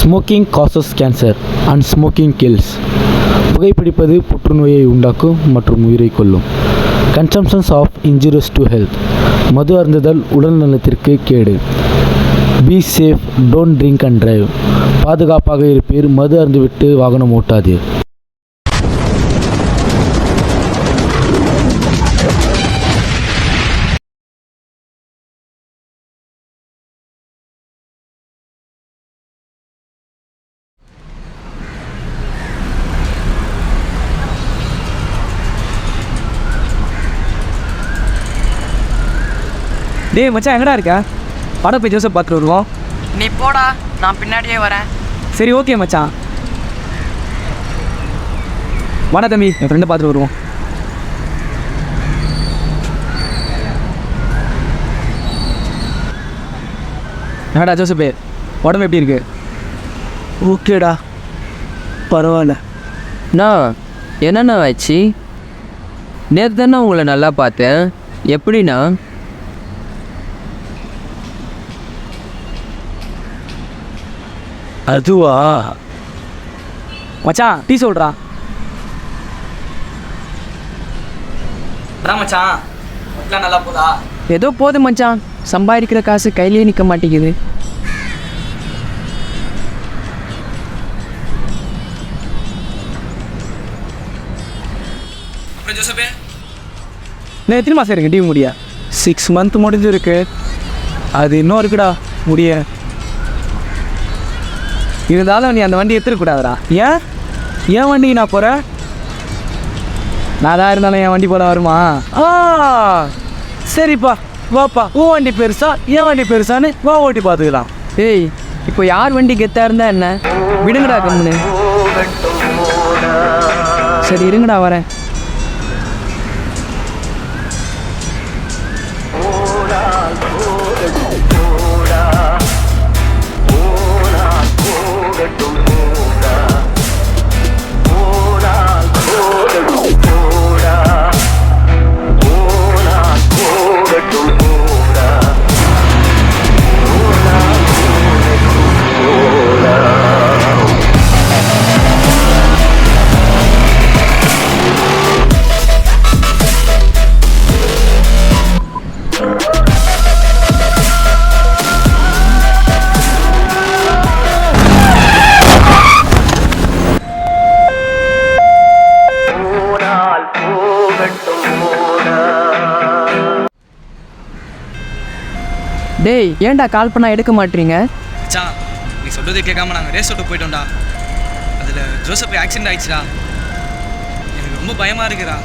Smoking causes cancer and smoking kills. புகைப்பிடிப்பது புற்றுநோயை உண்டாக்கும் மற்றும் உயிரை கொல்லும். Consumptions of injurious to health. மது அருந்துதல் உடல் நலத்திற்கு கேடு. Be safe, don't drink and drive. பாதுகாப்பாக இருப்பீர், மது அருந்துவிட்டு வாகனம் ஓட்டாதீர். டேய் மச்சான், எங்கடா இருக்க? படம் போய் ஜோசப் பார்த்துட்டு வருவோம். நீ போடா, நான் பின்னாடியே வரேன். சரி, ஓகே மச்சான். வாடா தம்பி, என் ஃப்ரெண்டை பார்த்துட்டு வருவோம். என்னடா ஜோசப்பே, உடம்பு எப்படி இருக்கு? ஓகேடா, பரவாயில்ல. நான் என்னண்ணா ஆச்சு? நேற்று தானே உங்களை நல்லா பார்த்தேன். எப்படிண்ணா? அதுவா மச்சான், டீ சொல்கிறா. அதான் மச்சான், எல்லாம் நல்லா போதா? ஏதோ போதும் மச்சான், சம்பாதிக்கிற காசு கையிலேயே நிற்க மாட்டேங்குது. அப்புறம் ஜோசப்பே, நான் எத்தனை மாதம் இருக்கு டிவி முடிய? 6 மந்த் முடிஞ்சிருக்கு. அது இன்னும் இருக்குடா முடிய. இருந்தாலும் நீ அந்த வண்டி எடுத்துருக்கூடாதுடா. ஏன் வண்டி நான் போகிறேன்? நான் தான் இருந்தாலும் என் வண்டி போட வருமா? சரிப்பா, வாப்பா. உன் வண்டி பெருசா என் வண்டி பெருசான்னு வா, ஓட்டி பார்த்துக்கலாம். ஏய், இப்போ யார் வண்டி கெத்தா இருந்தா என்ன? விடுங்கடா கம்முன்னு. சரி இருங்கடா, வரேன். டேய், ஏன்டா கால் பண்ணால் எடுக்க மாட்டீங்க? மச்சான், நீ சொல்கிறதே கேட்காம நாங்கள் ரேஸ் ஓட்டு போயிட்டோம்டா. அதில் ஜோசப் ஆக்சிடென்ட் ஆயிடுச்சுடா. எனக்கு ரொம்ப பயமாக இருக்குடா.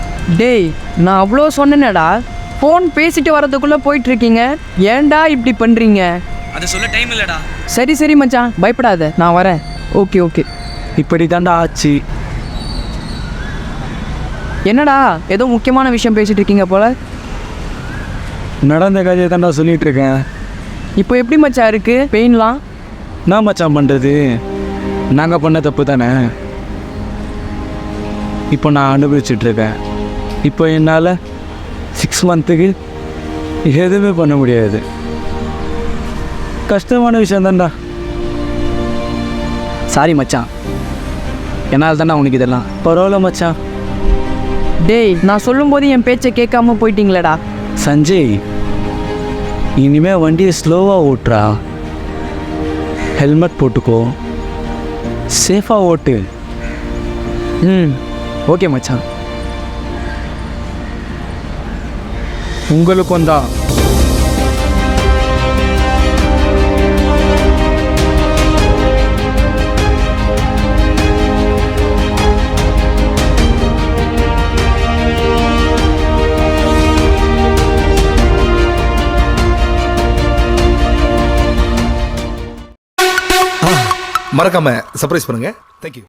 டேய், நான் அவ்வளோ சொன்னேனேடா. ஃபோன் பேசிட்டு வரதுக்குள்ளே போயிட்டுருக்கீங்க. ஏன்டா இப்படி பண்ணுறீங்க? அதை சொல்ல டைம் இல்லைடா. சரி சரி மச்சான், பயப்படாத, நான் வரேன். Okay okay. இப்படி தாண்டா ஆச்சு. என்னடா ஏதோ முக்கியமான விஷயம் பேசிகிட்டு இருக்கீங்க போல. நடந்த கதையை தாண்டா சொல்லிட்டு இருக்கேன். இப்போ எப்படி மச்சான் இருக்குது பெயின்லாம்? நான் மச்சான் பண்ணுறது, நாங்கள் பண்ண தப்பு தானே. இப்போ நான் அனுபவிச்சுட்ருக்கேன். இப்போ என்னால் 6 மந்த்துக்கு எதுவுமே பண்ண முடியாது. கஷ்டமான விஷயம் தான்டா. சாரி மச்சான், என்னால் தானே உனக்கு இதெல்லாம். பரவாயில்ல மச்சான். டேய், நான் சொல்லும்போது என் பேச்சை கேட்காம போயிட்டீங்களேடா. சஞ்சய், இனிமேல் வண்டியை ஸ்லோவாக ஓட்டுறா. ஹெல்மெட் போட்டுக்கோ, சேஃபாக ஓட்டு. ஓகே மச்சான். உங்களுக்கும் தான். மறக்காம சர்ப்ரைஸ் பண்ணுங்க. தேங்க்யூ.